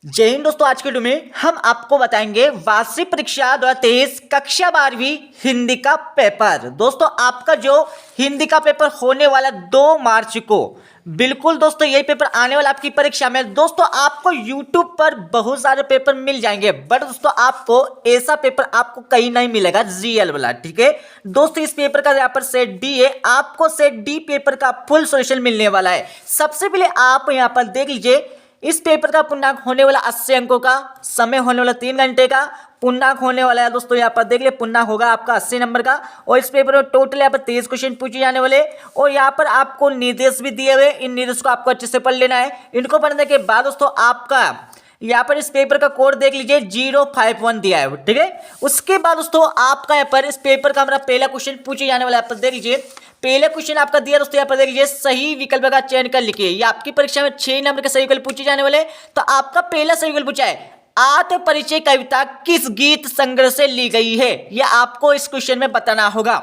जय हिंद दोस्तों। आज के वीडियो में हम आपको बताएंगे वार्षिक परीक्षा 2023 कक्षा 12वीं हिंदी का पेपर। दोस्तों आपका जो हिंदी का पेपर होने वाला 2 मार्च को, बिल्कुल दोस्तों यही पेपर आने वाला आपकी परीक्षा में। दोस्तों आपको YouTube पर बहुत सारे पेपर मिल जाएंगे, बट दोस्तों आपको ऐसा पेपर आपको कहीं नहीं मिलेगा जीएल वाला। ठीक है दोस्तों, इस पेपर का यहाँ पर सेट डी है, आपको सेट डी पेपर का फुल सॉल्यूशन मिलने वाला है। सबसे पहले आप यहाँ पर देख लीजिए, इस पेपर का पूर्णांक होने वाला 80 अंकों का, समय होने वाला 3 घंटे का, पूर्णांक होने वाला है दोस्तों यहाँ पर देख लिया, पूर्णांक होगा आपका 80 नंबर का। और इस पेपर में टोटल यहाँ पर 23 क्वेश्चन पूछे जाने वाले। और यहाँ पर आपको निर्देश भी दिए हुए, इन निर्देश को आपको अच्छे से पढ़ लेना है। इनको पढ़ने के बाद दोस्तों आपका यहाँ पर इस पेपर का कोड देख लीजिए 051 दिया है। ठीक है, उसके बाद दोस्तों आपका यहाँ पर इस पेपर का हमारा पहला क्वेश्चन पूछे जाने वाला है। यहाँ पर देख लीजिए, पहले क्वेश्चन आपका दिया दोस्तों, यहाँ पर देख लीजिए, सही विकल्प का चयन कर लिखिए। ये आपकी परीक्षा में 6 नंबर के सही विकल्प पूछे जाने वाले। तो आपका पहला सही विकल्प पूछा है, आत्म परिचय कविता किस गीत संग्रह से ली गई है, यह आपको इस क्वेश्चन में बताना होगा।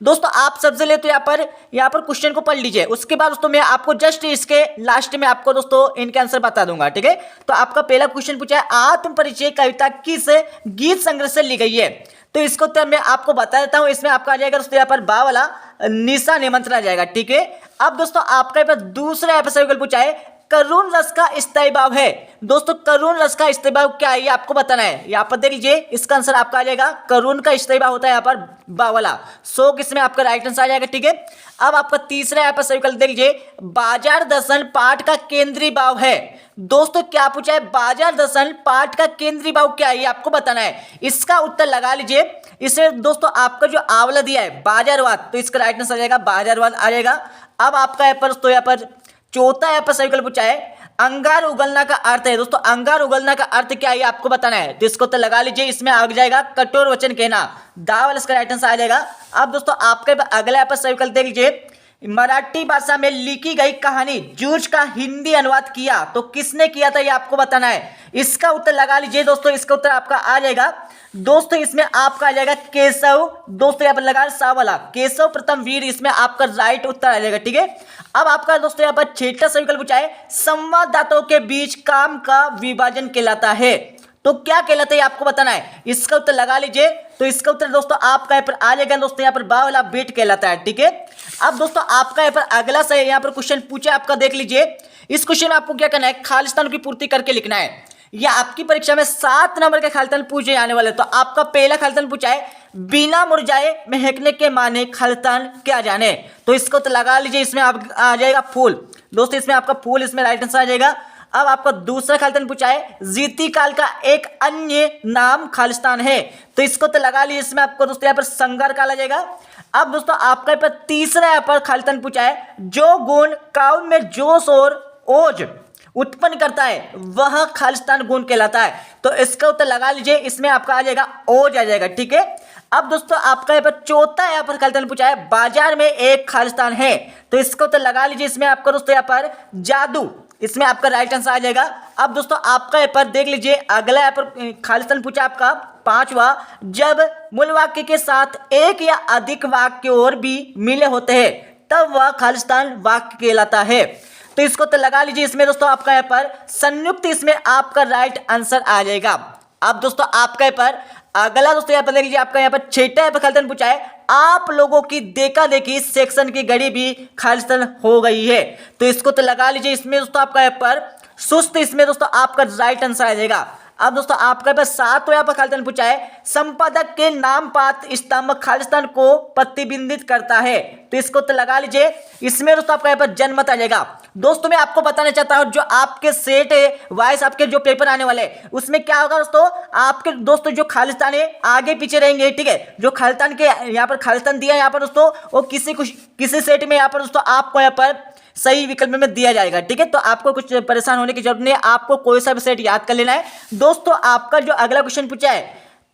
दोस्तों आप सबसे ले तो यहाँ पर क्वेश्चन को पढ़ लीजिए। उसके बाद दोस्तों मैं आपको जस्ट इसके लास्ट में आपको दोस्तों इनके आंसर बता दूंगा। ठीक है, तो आपका पहला क्वेश्चन पूछा है, आत्म परिचय कविता किस गीत संग्रह से ली गई है। तो इसको तो मैं आपको बता देता हूं, इसमें आपका आ जाएगा दोस्तों यहाँ पर बा वाला निशा निमंत्रण आ जाएगा। ठीक है, अब दोस्तों आपका यहाँ पर दूसरा यहाँ पर सही विकल्प पूछा है, करुण रस का स्थायी भाव है। दोस्तों करुण रस का स्थायी भाव क्या है, ये आपको बताना है। यहाँ पर देख लीजिए, इसका आंसर आपका आ जाएगा, करुण का स्थायी भाव होता है यहाँ पर बा वाला, शोक, इसमें आपका राइट आंसर आ जाएगा। ठीक है, अब आपका तीसरा यहाँ पर सही विकल्प देख लीजिए, बाजार दर्शन पाठ का केंद्रीय भाव है। दोस्तों क्या पूछा है, बाजार दर्शन पाठ का केंद्रीय भाव क्या है, ये आपको बताना है। इसका उत्तर लगा लीजिए। इसमें दोस्तों आपका जो आवला दिया है बाजारवाद, तो इसका राइट आंसर आ जाएगा बाजारवाद आ जाएगा। अब आपका यहाँ पर दोस्तों यहाँ पर चौथा यहाँ पर सही विकल्प पूछा है, अंगार उगलना का अर्थ है। दोस्तों अंगार उगलना का अर्थ क्या है, ये आपको बताना है। तो इसको तो लगा लीजिए, इसमें आ जाएगा कठोर वचन कहना, दा वाला इसका राइट आंसर आ जाएगा। अब दोस्तों आपके अगला यहाँ पर सही विकल्प देख लीजिए, मराठी भाषा में लिखी गई कहानी जूझ का हिंदी अनुवाद किया, तो किसने किया था, ये आपको बताना है। इसका उत्तर लगा लीजिए दोस्तों, इसका उत्तर आपका आ जाएगा दोस्तों, इसमें आपका आ जाएगा केशव। दोस्तों यहाँ पर लगा सा वाला केशव प्रथम वीर, इसमें आपका राइट उत्तर आ जाएगा। ठीक है, अब आपका दोस्तों यहाँ पर छठा सही विकल्प पूछा है, संवाददाताओं के बीच काम का विभाजन कहलाता है, तो क्या कहलाता है आपको बताना है। इसका उत्तर लगा लीजिए। तो इसका उत्तर दोस्तों आपका यहाँ पर आ जाएगा दोस्तों, यहाँ पर बा वाला बेट कहलाता है। ठीक है, अब दोस्तों आपका यहाँ पर अगला से यहाँ पर क्वेश्चन पूछा आपका देख लीजिए। इस क्वेश्चन में आपको क्या करना है, खालिस्तान की पूर्ति करके लिखना है। यह आपकी परीक्षा में 7 नंबर के खालिस्तान पूछे जाने वाले। तो आपका पहला खालिस्तान पूछा है, बिना मुरझाए महकने के माने खालिस्तान क्या जाने। तो इसको तो लगा लीजिए, इसमें आप आ जाएगा फूल। दोस्तों इसमें आपका फूल, इसमें राइट आंसर आ जाएगा। अब आपका दूसरा खालिस्तान पूछा है, जीती काल का एक अन्य नाम खालिस्तान है। तो इसको तो लगा लीजिए, इसमें आपको दोस्तों यहाँ पर संगर काल आ जाएगा। अब दोस्तों आपका यहाँ पर तीसरा यहाँ पर खालिस्तान पूछा है, जो गुण काव्य में जोश और ओज उत्पन्न करता है वह खालिस्तान गुण कहलाता है। तो इसका उत्तर लगा लीजिए, इसमें आपका आ जाएगा ओज आ जाएगा। ठीक है, अब दोस्तों आपका यहाँ पर चौथा यहाँ पर खालिस्तान पूछा है, बाजार में एक खालिस्तान है। तो इसका उत्तर लगा लीजिए, इसमें आपका दोस्तों यहाँ पर जादू, इसमें आपका राइट आंसर आ जाएगा। अब दोस्तों आपका यहाँ पर देख लीजिए, अगला यहाँ पर खालिस्तान पूछा आपका पांचवा, जब मूल वाक्य के साथ एक या अधिक वाक्य और भी मिले होते हैं तब वह खालिस्तान वाक्य कहलाता है। तो इसको तो लगा लीजिए, इसमें दोस्तों आपका यहाँ पर संयुक्त, इसमें आपका राइट आंसर आ जाएगा। अब दोस्तों आपका यहाँ पर अगला दोस्तों यहाँ पर देख लीजिए, आपका यहाँ पर छठा यहाँ पर खालिस्तान पूछा है, आप लोगों की देखा देखी सेक्शन की घड़ी भी खालिस्तान हो गई है। तो इसको तो लगा लीजिए, इसमें दोस्तों आपका यहाँ पर सुस्त, इसमें दोस्तों आपका राइट आंसर आ जाएगा। अब दोस्तों आपका पास 7 यहाँ पर खालिस्तान पूछा है, संपादक के नाम पात्र स्तंभ खालिस्तान को प्रतिबिंबित करता है। तो इसको तो लगा लीजिए, इसमें दोस्तों आपका यहाँ पर जनमत आ जाएगा। दोस्तों मैं आपको बताना चाहता हूं, जो आपके सेट है वाइस आपके जो पेपर आने वाले उसमें क्या होगा दोस्तों, आपके दोस्तों जो खालिस्तान है आगे पीछे रहेंगे। ठीक है, जो खालिस्तान के यहाँ पर खालिस्तान दिया है यहाँ पर दोस्तों, वो किसी सेट में यहाँ पर दोस्तों आपको यहाँ पर सही विकल्प में दिया जाएगा। ठीक है, तो आपको कुछ परेशान होने की जरूरत नहीं है, आपको कोई सा भी सेट याद कर लेना है। दोस्तों आपका जो अगला क्वेश्चन पूछा है,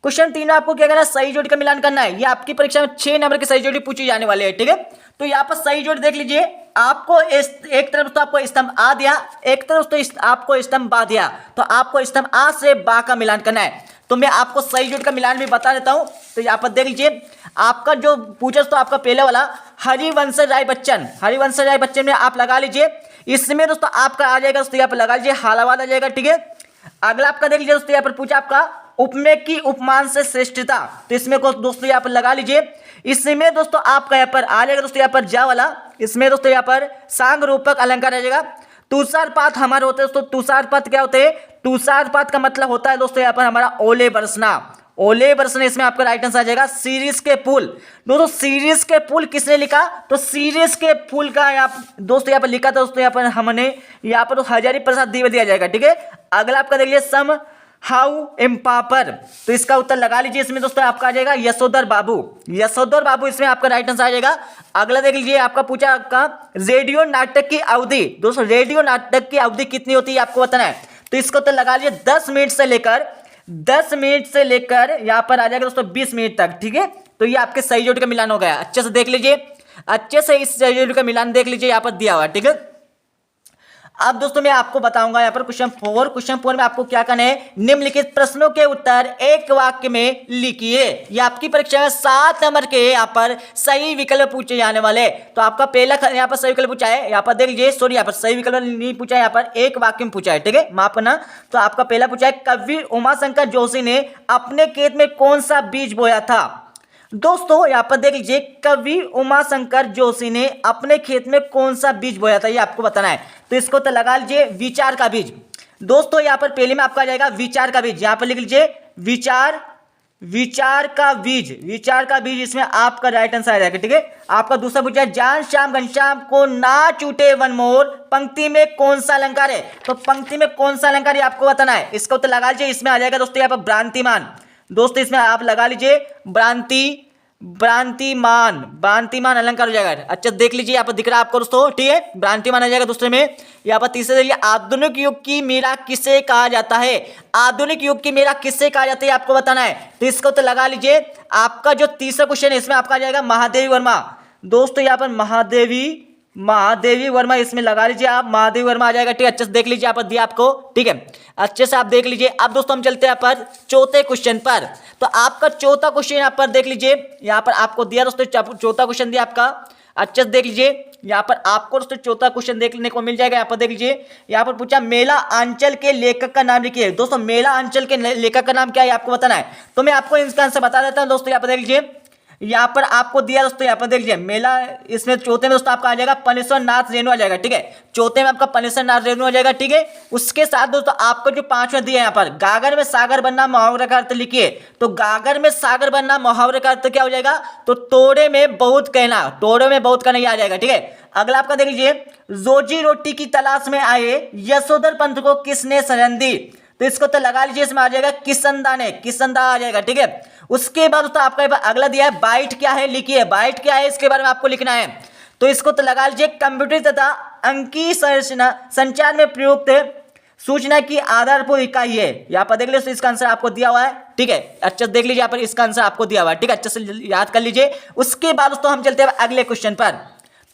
क्वेश्चन 3 आपको क्या करना है, सही जोड़ी का मिलान करना है। ये आपकी परीक्षा में 6 नंबर के सही जोड़ी पूछी जाने वाले हैं। ठीक है, तो यहाँ पर सही जोड़ी देख लीजिए, आपको एक तरफ तो आपको स्तंभ आ दिया, एक तरफ तो आपको स्तंभ बा दिया, तो आपको स्तंभ आ से बा का मिलान करना है। तो मैं आपको सही जोड़ी का मिलान भी बता देता हूं। तो यहाँ पर देख लीजिए, आपका जो पूछा तो आपका पहले वाला हरिवंश राय बच्चन, हरिवंश राय बच्चन में आप लगा लीजिए, इसमें दोस्तों आपका आ जाएगा दोस्तों यहाँ पर लगा लीजिए हालावाद आ जाएगा। ठीक है, अगला आपका देख लीजिए दोस्तों, यहाँ पर पूछा आपका उपमेय की उपमान से श्रेष्ठता, तो इसमें को दोस्तों यहाँ पर लगा लीजिए। इसमें दोस्तों आपका यहाँ पर आ जाएगा दोस्तों यहाँ पर जा वाला, इसमें दोस्तों यहाँ पर सांग रूपक अलंकार आ जाएगा। तुषारपात हमारे होते हैं दोस्तों, तुषारपात क्या होते हैं, तुषारपात का मतलब होता है दोस्तों यहाँ पर हमारा ओले बरसना, ओले बरसने, इसमें आपका राइट आंसर आ जाएगा सीरीज के पुल। दोस्तों सीरीज के पुल किसने लिखा, तो सीरीज के पुल का दोस्तों यहाँ पर लिखा था दोस्तों यहाँ पर हमने, यहाँ पर हजारी प्रसाद द्विवेदी आ जाएगा। ठीक है, अगला आपका देख लीजिए सम हाउ इम्पापर, तो इसका उत्तर लगा लीजिए। इसमें दोस्तों आपका आ जाएगा यशोधर बाबू, यशोधर बाबू इसमें आपका राइट आंसर आ जाएगा। अगला देख लीजिए आपका पूछा आपका रेडियो नाटक की अवधि, दोस्तों रेडियो नाटक की अवधि कितनी होती है आपको बताना है, तो इसका उत्तर लगा लीजिए 10 मिनट से लेकर यहाँ पर आ जाएगा दोस्तों 20 मिनट तक। ठीक है, तो ये आपके सही जोड़ी का मिलान हो गया। अच्छे से देख लीजिए, अच्छे से इस सही जोड़ी का मिलान देख लीजिए, यहाँ पर दिया हुआ है। ठीक है, अब दोस्तों मैं आपको बताऊंगा यहाँ पर क्वेश्चन 4 में आपको क्या करना है, निम्नलिखित प्रश्नों के उत्तर एक वाक्य में लिखिए। ये आपकी परीक्षा में 7 नंबर के यहाँ पर सही विकल्प पूछे जाने वाले। तो आपका पहला यहाँ पर सही विकल्प पूछा है, यहाँ पर देख लीजिए, सॉरी यहाँ पर सही विकल्प नहीं पूछा है, यहाँ पर एक वाक्य में पूछा है। ठीक है, माफ करना। तो आपका पहला पूछा है कवि उमाशंकर जोशी ने अपने खेत में कौन सा बीज बोया था। दोस्तों यहाँ पर देख लीजिए, कवि उमाशंकर जोशी ने अपने खेत में कौन सा बीज बोया था, ये आपको बताना है। तो इसको तो लगा लीजिए विचार का बीज। दोस्तों यहाँ पर पहले में आपका आ जाएगा विचार का बीज, यहाँ पर लिख लीजिए विचार का बीज, इसमें आपका राइट आंसर आ जाएगा। ठीक है, आपका दूसरा पूछा है जान श्याम घनश्याम को ना छूटे वन मोर, पंक्ति में कौन सा अलंकार है, तो पंक्ति में कौन सा अलंकार है आपको बताना है। इसका उत्तर लगा लीजिए, इसमें आ जाएगा दोस्तों यहाँ पर भ्रांतिमान। दोस्तों इसमें आप लगा लीजिए भ्रांतिमान अलंकार हो जाएगा। अच्छा देख लीजिए, यहाँ पर दिख रहा है आपको दोस्तों। ठीक है, भ्रांतिमान आ जाएगा। दूसरे में यहाँ पर तीसरे देखिए आधुनिक युग की मीरा किसे कहा जाता है, आधुनिक युग की मीरा किसे कहा जाता है आपको बताना है। तो इसको तो लगा लीजिए, आपका जो तीसरा क्वेश्चन है इसमें आपका आ जाएगा महादेवी वर्मा। दोस्तों यहाँ पर महादेवी वर्मा, इसमें लगा लीजिए आप महादेवी वर्मा आ जाएगा। ठीक है, अच्छे से देख लीजिए, यहाँ पर दिया आपको। ठीक है, अच्छे से आप देख लीजिए। अब दोस्तों हम चलते हैं यहाँ पर चौथे क्वेश्चन पर। तो आपका चौथा क्वेश्चन यहाँ पर देख लीजिए, यहाँ पर आपको दिया दोस्तों चौथा क्वेश्चन दिया आपका। अच्छे से देख लीजिए, यहाँ पर आपको दोस्तों चौथा क्वेश्चन देखने को मिल जाएगा। यहाँ पर देख लीजिए, यहाँ पर पूछा मेला आंचल के लेखक का नाम लिखिए। दोस्तों मेला आंचल के लेखक का नाम क्या है आपको बताना है। तो मैं आपको इसका आंसर बता देता हूँ दोस्तों। यहाँ पर देख लीजिए, यहाँ पर आपको दिया दोस्तों, यहाँ पर देख लीजिए मेला, इसमें चौथे में दोस्तों आपका आ जाएगा पनेश्वर नाथ रेणु आ जाएगा। ठीक है, चौथे में आपका पनेश्वर नाथ रेणु आ जाएगा। ठीक है, उसके साथ दोस्तों आपको जो 5वां दिया है यहाँ पर गागर में सागर बनना मुहावरे का अर्थ लिखिए। तो गागर में सागर बनना मुहावरे का अर्थ क्या हो जाएगा, तो तोड़े में बहुत कहना, ये आ जाएगा। ठीक है, अगला आपका देख लीजिए रोजी रोटी की तलाश में आए यशोधर पंत को किसने शरण दी। तो इसको तो लगा लीजिए, इसमें आ जाएगा किसनदा आ जाएगा। ठीक है, उसके बाद दोस्तों आपका अगला दिया है बाइट क्या है लिखिए, बाइट क्या है इसके बारे में आपको लिखना है। तो इसको तो लगा लीजिए कंप्यूटर तथा अंकीय संचार में प्रयुक्त सूचना की आधारभूत इकाई है। यहाँ पर देख लीजिए, इसका आंसर आपको दिया हुआ है। ठीक है, अच्छे से देख लीजिए, यहाँ पर इसका आंसर आपको दिया हुआ है। ठीक है, अच्छे से याद कर लीजिए। उसके बाद दोस्तों हम चलते हैं अगले क्वेश्चन पर।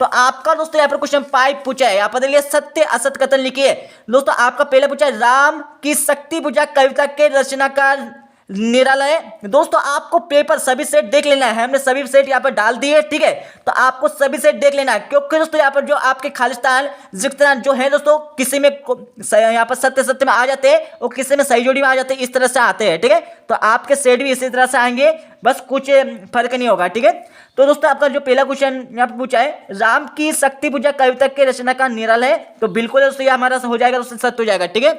तो आपका दोस्तों यहाँ पर क्वेश्चन 5 पूछा है, यहाँ पर देखिए सत्य असत कथन लिखिए। दोस्तों आपका पहले पूछा है राम की शक्ति पूजा कविता के रचनाकार निरालय। दोस्तों आपको पेपर सभी सेट देख लेना है, हमने सभी सेट यहाँ पर डाल दिए। ठीक है, तो आपको सभी सेट देख लेना है, क्योंकि दोस्तों यहाँ पर जो आपके खालिस्तान जिक्तान जो है दोस्तों, किसी में यहाँ पर सत्य में आ जाते हैं और किसी में सही जोड़ी में आ जाते हैं, इस तरह से आते हैं। ठीक है, तो आपके सेट भी इसी तरह से आएंगे, बस कुछ फर्क नहीं होगा। ठीक है, तो दोस्तों आपका जो पहला क्वेश्चन यहाँ पर पूछा है राम की शक्ति पूजा कविता के रचना का निरालय, तो बिल्कुल दोस्तों ये हमारा हो जाएगा, दोस्तों सत्य हो जाएगा। ठीक है,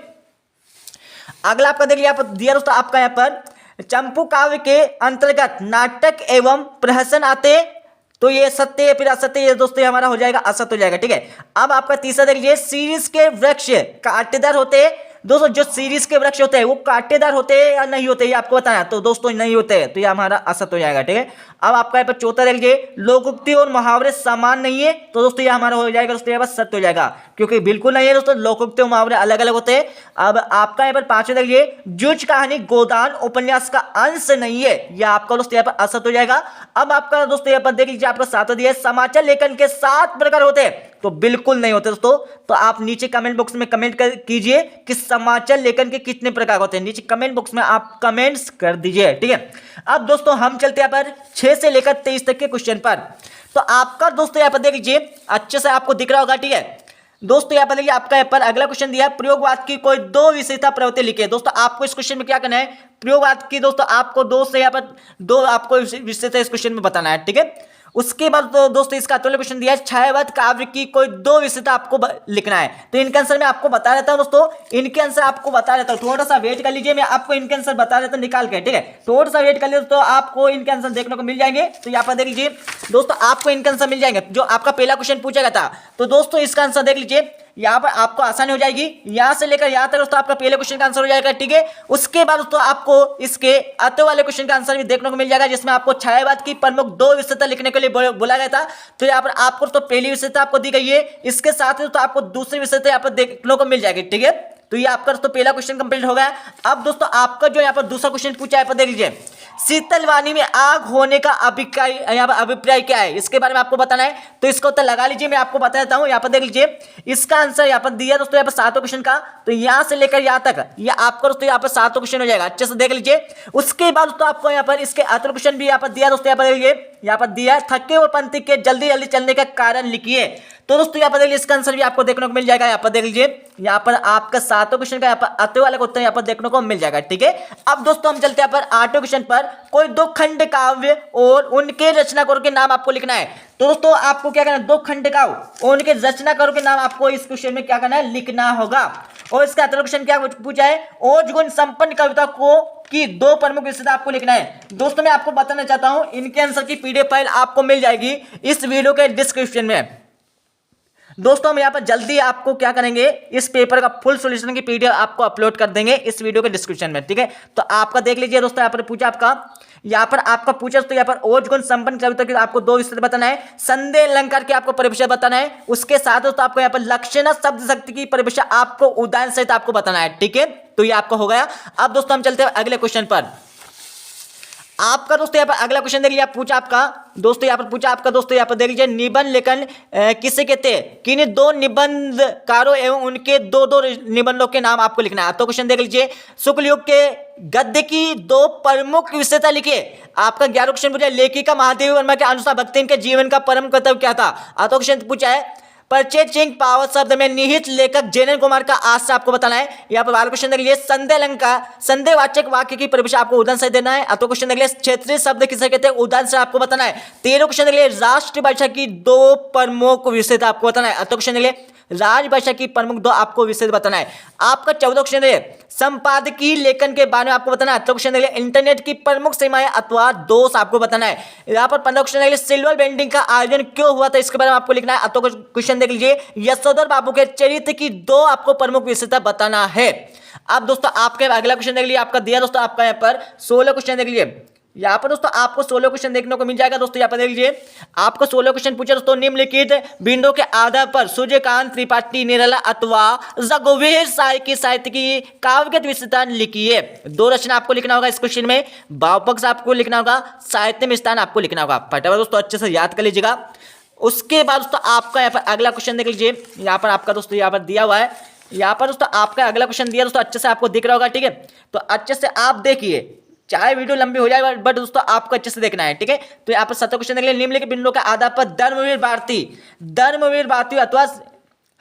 अगला आपका देखिए, यहाँ पर दिया दोस्तों आपका यहाँ पर चंपू काव्य के अंतर्गत नाटक एवं प्रहसन आते, तो ये सत्य फिर असत्य, ये दोस्तों हमारा हो जाएगा असत्य हो जाएगा। ठीक है, अब आपका तीसरा देख लीजिए सीरीज के वृक्ष कांटेदार होते। दोस्तों जो सीरीज के वृक्ष होते हैं वो कांटेदार होते हैं या नहीं होते, ये आपको बताना है। तो दोस्तों नहीं होते हैं, तो ये हमारा असत्य हो जाएगा। ठीक है, अब आपका यहाँ पर चौथा देख लीजिए लोकोक्ति और मुहावरे समान नहीं है, तो दोस्तों ये हमारा हो जाएगा दोस्तों यहाँ पर सत्य हो जाएगा, क्योंकि बिल्कुल नहीं है दोस्तों, लोकोक्ति और मुहावरे अलग अलग होते हैं। अब आपका यहाँ पर पांचवा देख लीजिए जुज कहानी गोदान उपन्यास का अंश नहीं है, यह आपका दोस्तों यहाँ पर असत्य हो जाएगा। अब आपका दोस्तों यहाँ पर देख लीजिए, आपका सातवां दिया है समाचार लेखन के 7 प्रकार होते हैं, तो बिल्कुल नहीं होते दोस्तों। तो आप नीचे कमेंट बॉक्स में कमेंट कीजिए कि समाचार लेखन के कितने प्रकार होते हैं, नीचे कमेंट बॉक्स में आप कमेंट्स कर दीजिए। ठीक है, अब दोस्तों हम चलते हैं यहाँ पर 6 से लेकर 23 तक के क्वेश्चन पर। तो आपका दोस्तों यहाँ पर देख लीजिए, अच्छे से आपको दिख रहा होगा। ठीक है, दोस्तों यहाँ पर देखिए आपका यहाँ पर अगला क्वेश्चन दिया है, प्रयोगवाद की कोई दो विशेषता प्रवृत्ति लिखिए। दोस्तों आपको इस क्वेश्चन में क्या करना है, प्रयोगवाद की दोस्तों आपको दो से यहाँ पर दो आपको विशेषता इस क्वेश्चन में बताना है, ठीक है। उसके बाद तो दोस्तों इसका अगला क्वेश्चन दिया है, छायावाद काव्य की कोई दो विशेषता आपको लिखना है। तो इनके आंसर मैं आपको बता देता हूं दोस्तों, इनके आंसर आपको बता देता हूं, थोड़ा सा वेट कर लीजिए, मैं आपको इनके आंसर बता देता हूं निकाल के, ठीक है। थोड़ा सा वेट कर लीजिए तो आपको इनके आंसर देखने को मिल जाएंगे। तो यहाँ पर देख लीजिए दोस्तों, आपको इनके आंसर मिल जाएंगे। जो आपका पहला क्वेश्चन पूछा गया था, तो दोस्तों इसका आंसर देख लीजिए, यहाँ पर आपको आसानी हो जाएगी, यहाँ से लेकर यहाँ तक दोस्तों आपका पहले क्वेश्चन का आंसर हो जाएगा, ठीक है। उसके बाद दोस्तों आपको इसके अत वाले क्वेश्चन का आंसर भी देखने को मिल जाएगा, जिसमें आपको छायावाद की प्रमुख दो विशेषता लिखने के लिए बोला गया था। तो यहाँ पर आपको तो पहली विशेषता आपको दी गई है, इसके साथ ही तो आपको दूसरी विशेषता यहाँ पर देखने को मिल जाएगी, ठीक है। तो ये आपका दोस्तों पहला क्वेश्चन कंप्लीट हो गया। अब दोस्तों आपका जो यहाँ पर दूसरा क्वेश्चन पूछा है, यहाँ पर देख लीजिए, शीतल वाणी में आग होने का अभिप्राय क्या है, इसके बारे में आपको बताना है। तो इसका उत्तर लगा लीजिए, मैं आपको बता देता हूं। यहाँ पर देख लीजिए, इसका आंसर यहाँ पर दिया दोस्तों, यहाँ पर सातों क्वेश्चन का, तो यहाँ से लेकर यहाँ तक ये आपका दोस्तों यहाँ पर सातों क्वेश्चन हो जाएगा, अच्छे से देख लीजिए। उसके बाद दोस्तों आपको यहाँ पर इसके अगले क्वेश्चन भी यहाँ पर दिया दोस्तों, यहाँ पर देखिए, यहाँ पर दिया थके और पंथी के जल्दी जल्दी चलने का कारण लिखिए। तो दोस्तों यहाँ पर देख लीजिए, इसका आंसर भी आपको देखने को मिल जाएगा। यहाँ पर देख लीजिए, यहाँ पर आपका सातों क्वेश्चन का यहाँ पर अत वाले उत्तर यहाँ पर देखने को मिल जाएगा, ठीक है। अब दोस्तों हम चलते हैं यहाँ पर आठवें क्वेश्चन पर, कोई दो खंड काव्य और उनके रचनाकारों के नाम आपको लिखना है। तो दोस्तों आपको क्या करना है, दो खंड काव्य और उनके रचनाकारों के नाम आपको इस क्वेश्चन में क्या करना है, लिखना होगा। और इसका अगला क्वेश्चन क्या पूछा है, ओज गुण संपन्न कविता को की दो प्रमुख विशेषता आपको लिखना है। दोस्तों मैं आपको बताना चाहता हूं, इनके आंसर की पीडीएफ फाइल आपको मिल जाएगी इस वीडियो के डिस्क्रिप्शन में। दोस्तों हम यहाँ पर जल्दी आपको क्या करेंगे, इस पेपर का फुल सॉल्यूशन की पीडीएफ आपको अपलोड कर देंगे इस वीडियो के डिस्क्रिप्शन में, ठीक है। तो आपका देख लीजिए दोस्तों, यहाँ पर पूछा आपका पूछा दोस्तों, यहाँ पर ओज गुण संपन्न कविता की आपको दो विशेषता बताना है, संदेह अलंकार की आपको परिभाषा बताना है, उसके साथ दोस्तों आपको यहाँ पर लक्षण शब्द शक्ति की परिभाषा आपको उदाहरण सहित आपको बताना है, ठीक है। तो ये आपका हो गया। अब दोस्तों हम चलते हैं अगले क्वेश्चन पर। आपका दोस्तों यहाँ पर अगला क्वेश्चन देख लीजिए, आप पूछा आपका दोस्तों यहाँ पर पूछा आपका दोस्तों यहाँ पर देख लीजिए, निबंध लेखन किसे कहते हैं, किन दो निबंधकारों एवं उनके दो दो निबंधों के नाम आपको लिखना है। तो क्वेश्चन देख लीजिए, शुक्ल युग के गद्य की दो प्रमुख विशेषता लिखिए। आपका 11 क्वेश्चन पूछा है, लेखिका महादेवी वर्मा के अनुसार भक्तिन के जीवन का परम कर्तव्य क्या था। तो क्वेश्चन पूछा है, परिचय चिंग पावत शब्द में निहित लेखक जैनन कुमार का आशय आपको बताना है। यहाँ पर 12 क्वेश्चन देख लीजिए, संदेह अलंकार संदेहवाचक वाक्य की परिभाषा आपको उदाहरण से देना है। तो क्वेश्चन देख लीजिए, क्षेत्रीय शब्द किसे कहते हैं, उदाहरण से आपको बताना है। 13 क्वेश्चन देख लीजिए, राष्ट्रभाषा की दो प्रमुख विशेषता आपको बताना है। तो क्वेश्चन देख लीजिए, राजभाषा की प्रमुख दो आपको विशेष बताना है। आपका 14 क्वेश्चन है संपादकीय लेखन के बारे में आपको बताना है। तो क्वेश्चन है इंटरनेट की प्रमुख सीमाएं अथवा दोष आपको बताना है। यहाँ पर 15 क्वेश्चन है सिल्वर बेंडिंग का आयोजन क्यों हुआ था, इसके बारे में आपको लिखना है। तो क्वेश्चन देख लीजिए, यशोधर बाबू के चरित्र की दो आपको प्रमुख विशेषता बताना है। अब दोस्तों आपके अगला क्वेश्चन देख लीजिए, आपका दिया दोस्तों आपका यहाँ पर 16 क्वेश्चन देख लीजिए। यहाँ पर दोस्तों आपको 16 क्वेश्चन देखने को मिल जाएगा। दोस्तों यहाँ पर देख लीजिए, आपको 16 क्वेश्चन पूछे दोस्तों, निम्नलिखित बिंदुओं के आधार पर सूर्यकांत त्रिपाठी निराला अथवा रघुवीर साहित्य की काव्यगत विशेषता लिखिए। दो रचना आपको लिखना होगा इस क्वेश्चन में, भावपक्ष आपको लिखना होगा, साहित्य में स्थान आपको लिखना होगा। फटाफट दोस्तों अच्छे से याद कर लीजिएगा। उसके बाद दोस्तों आपका यहाँ पर अगला क्वेश्चन देख लीजिए, यहाँ पर आपका दोस्तों यहाँ पर दिया हुआ है, यहाँ पर दोस्तों आपका अगला क्वेश्चन दिया दोस्तों, अच्छे से आपको दिख रहा होगा, ठीक है। तो अच्छे से आप देखिए, चाहे वीडियो लंबी हो जाए बट दोस्तों आपको अच्छे से देखना है, ठीक है। तो यहाँ पर 17 क्वेश्चन देख लीजिए, निम्नलिखित बिंदुओं के आधार पर धर्मवीर भारती अथवा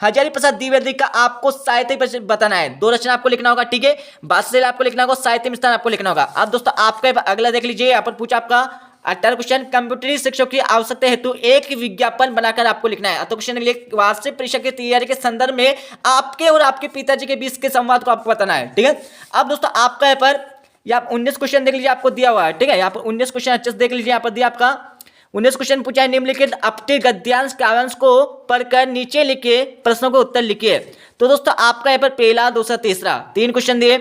हजारी प्रसाद द्विवेदी का आपको साहित्य बताना है। दो रचना आपको लिखना होगा, ठीक है। बादशाह आपको लिखना होगा, साहित्य में स्थान आपको लिखना होगा। अब दोस्तों आपका अगला देख लीजिए, यहाँ पर पूछा आपका 18 क्वेश्चन, कंप्यूटरी शिक्षक की आवश्यकता हेतु एक विज्ञापन बनाकर आपको लिखना है। तो क्वेश्चन वार्षिक परीक्षा की तैयारी के संदर्भ में आपके और आपके पिताजी के बीच के संवाद को आपको बताना है, ठीक है। अब दोस्तों आपका यहाँ पर 19 क्वेश्चन देख लीजिए, आपको दिया हुआ है, ठीक है। यहाँ पर 19 क्वेश्चन अच्छे से देख लीजिए, यहाँ पर दिया आपका 19 क्वेश्चन पूछा है, निम्नलिखित अपने गद्यांश काव्यांश को पढ़कर नीचे लिखे प्रश्नों को उत्तर लिखिए। तो दोस्तों आपका यहाँ पर पहला, दूसरा, तीसरा 3 क्वेश्चन दिए,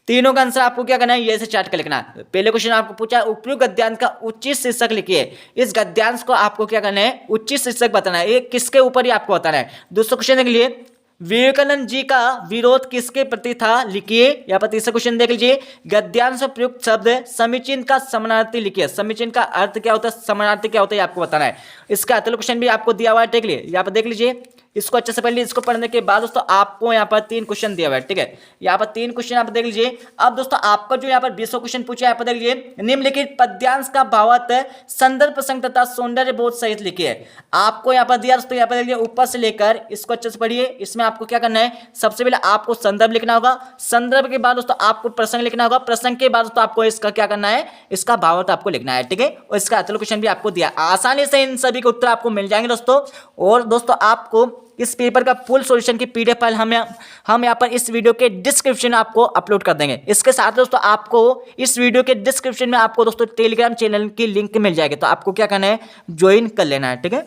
तीनों का आंसर आपको क्या करना है, ये से चार्ट कर लिखना है। पहले क्वेश्चन आपको पूछा उपयुक्त गद्यांश का उचित शीर्षक लिखिए। इस गद्यांश को आपको क्या करना है, उचित शीर्षक बताना है, ये किसके ऊपर ही आपको बताना है। दूसरा क्वेश्चन देख लीजिए, विवेकानंद जी का विरोध किसके प्रति था, लिखिए। यहाँ पर तीसरा क्वेश्चन देख लीजिए, गद्यांश में प्रयुक्त शब्द समीचीन का समानार्थी लिखिए। समीचीन का अर्थ क्या होता है, समानार्थी क्या होता है, आपको बताना है। इसका अगला क्वेश्चन भी आपको दिया हुआ है, देख लीजिए। यहाँ पर देख लीजिए, इसको अच्छे से पढ़ लीजिए। इसको पढ़ने के बाद दोस्तों आपको यहाँ पर 3 क्वेश्चन दिया हुआ है, ठीक है। यहाँ पर 3 क्वेश्चन आप देख लीजिए। अब दोस्तों आपका जो यहाँ पर 20वां क्वेश्चन पूछा है, यहाँ पर देख लीजिए, निम्नलिखित पद्यांश का भावार्थ संदर्भ प्रसंग तथा सौंदर्य बोध सहित लिखिए। आपको यहाँ पर दिया दोस्तों, यहाँ पर देख लीजिए ऊपर से लेकर, इसको अच्छे से पढ़िए। इसमें आपको क्या करना है, सबसे पहले आपको संदर्भ लिखना होगा, संदर्भ के बाद दोस्तों आपको प्रसंग लिखना होगा, प्रसंग के बाद दोस्तों आपको इसका क्या करना है, इसका भावार्थ आपको लिखना है, ठीक है। और इसका अगला क्वेश्चन भी आपको दिया, आसानी से इन सभी के उत्तर आपको मिल जाएंगे दोस्तों। और दोस्तों आपको इस पेपर का फुल सॉल्यूशन की पीडीएफ फाइल हम यहाँ पर इस वीडियो के डिस्क्रिप्शन में आपको अपलोड कर देंगे। इसके साथ दोस्तों आपको इस वीडियो के डिस्क्रिप्शन में आपको दोस्तों टेलीग्राम चैनल की लिंक मिल जाएगी, तो आपको क्या करना है, ज्वाइन कर लेना है, ठीक है।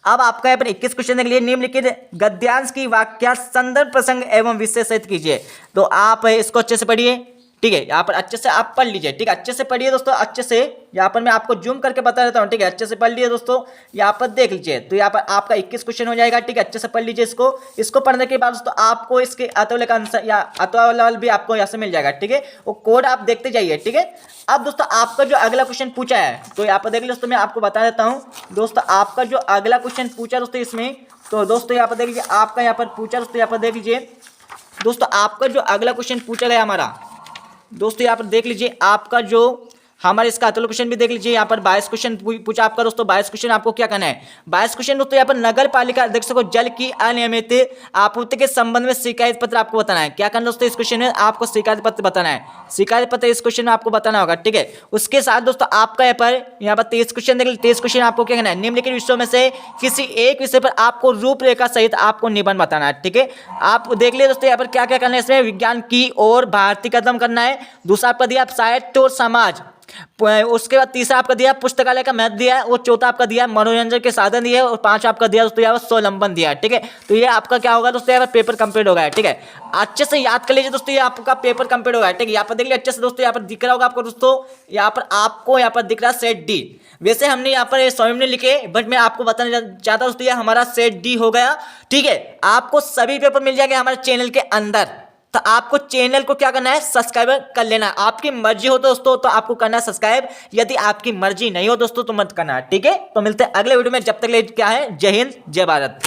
अब आपका यहाँ पर 21 क्वेश्चन देख लीजिए, निम्नलिखित गद्यांश की वाक्या संदर्भ प्रसंग एवं विषय सहित कीजिए। तो आप इसको अच्छे से पढ़िए, ठीक है। यहाँ पर अच्छे से आप पढ़ लीजिए, ठीक है। अच्छे से पढ़िए दोस्तों, अच्छे से। यहाँ पर मैं आपको जूम करके बता देता हूँ, ठीक है। अच्छे से पढ़ लीजिए दोस्तों, यहाँ पर देख लीजिए। तो यहाँ पर आपका 21 क्वेश्चन हो जाएगा, ठीक है। अच्छे से पढ़ लीजिए इसको पढ़ने के बाद दोस्तों आपको इसके अतुल का आंसर या अतुल भी आपको यहाँ से मिल जाएगा, ठीक है। वो कोड आप देखते जाइए, ठीक है। अब दोस्तों आपका जो अगला क्वेश्चन पूछा है, तो यहाँ पर देख लीजिए दोस्तों, मैं आपको बता देता हूँ दोस्तों, आपका जो अगला क्वेश्चन पूछा दोस्तों इसमें, तो दोस्तों यहाँ पर देख लीजिए, आपका यहाँ पर पूछा दोस्तों, यहाँ पर देख लीजिए दोस्तों, आपका जो अगला क्वेश्चन पूछा गया हमारा दोस्तों, यहाँ पर देख लीजिए, आपका जो हमारे इसका अतुल क्वेश्चन भी देख लीजिए। यहाँ पर 22 क्वेश्चन पूछा आपका दोस्तों। 22 क्वेश्चन आपको क्या करना है, 22 क्वेश्चन दोस्तों यहाँ पर नगर पालिका अध्यक्ष को जल की अनियमित आपूर्ति के संबंध में शिकायत पत्र आपको बताना है। क्या करना दोस्तों, इस क्वेश्चन में आपको शिकायत पत्र बताना है, शिकायत पत्र इस क्वेश्चन में आपको बताना होगा, ठीक है। उसके साथ दोस्तों आपका यहाँ पर 23 क्वेश्चन देख लीजिए। 23 क्वेश्चन आपको क्या करना है, निम्नलिखित विषयों में से किसी एक विषय पर आपको रूपरेखा सहित आपको निबंध बताना है, ठीक है। आप देख लीजिए दोस्तों, यहाँ पर क्या क्या करना है, इसमें विज्ञान की और भारतीय कदम करना है। दूसरा आपका दिया साहित्य और समाज, उसके बाद तीसरा आपका दिया पुस्तकालय का महत्व दिया है, और चौथा आपका दिया मनोरंजन के साधन दिए, और 5 आपका दिया दोस्तों यहाँ पर स्वावलंबन दिया है, ठीक है। तो ये आपका क्या होगा दोस्तों, यहाँ पर पेपर कंप्लीट होगा, ठीक है। अच्छे से याद कर लीजिए दोस्तों, ये आपका पेपर कंप्लीट होगा, ठीक है। यहाँ पर देख लीजिए अच्छे से दोस्तों, यहाँ पर दिख रहा होगा आपको दोस्तों, यहाँ पर आपको यहाँ पर दिख रहा है सेट डी। वैसे हमने यहाँ पर स्वयं ने लिखे, बट मैं आपको बताना चाहता हूँ दोस्तों, ये हमारा सेट डी हो गया, ठीक है। आपको सभी पेपर मिल जाएंगे हमारे चैनल के अंदर, तो आपको चैनल को क्या करना है, सब्सक्राइब कर लेना है। आपकी मर्जी हो दोस्तों तो आपको करना है सब्सक्राइब, यदि आपकी मर्जी नहीं हो दोस्तों तो मत करना, ठीक है। तो मिलते हैं अगले वीडियो में, जब तक ले क्या है, जय हिंद जय भारत।